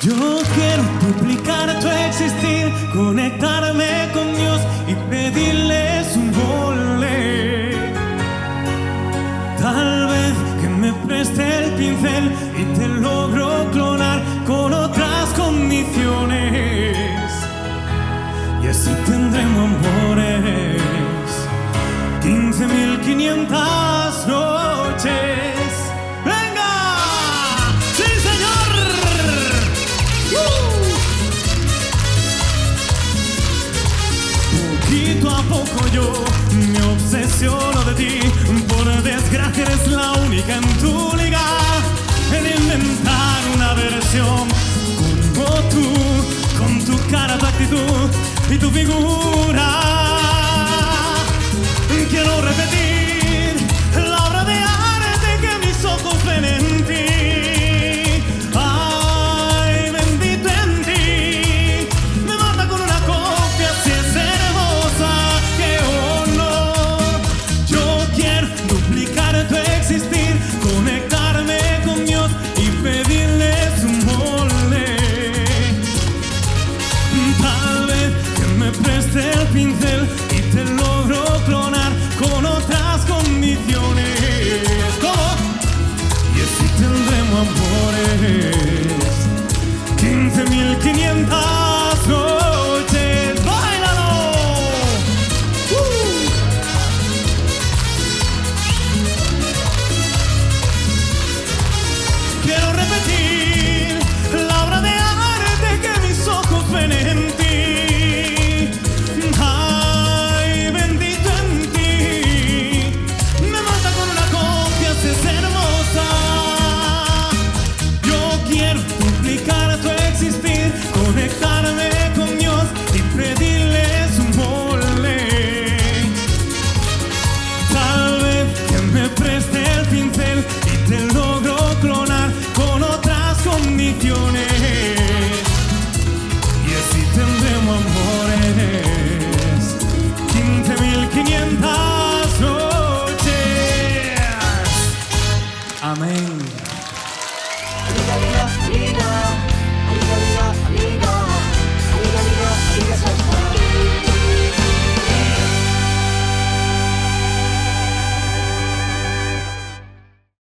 Yo quiero duplicar tu existir, conectarme con Dios y pedirle su volver. Tal vez que me preste el pincel y te logro clonar con otras condiciones. Y así tendremos amores 15.500 noches. ¡Venga! ¡Sí, señor! Poquito a poco yo me obsesiono de ti. Por desgracia eres la única en tu liga en inventar una versión como tú, con tu cara, tu actitud y tu figura.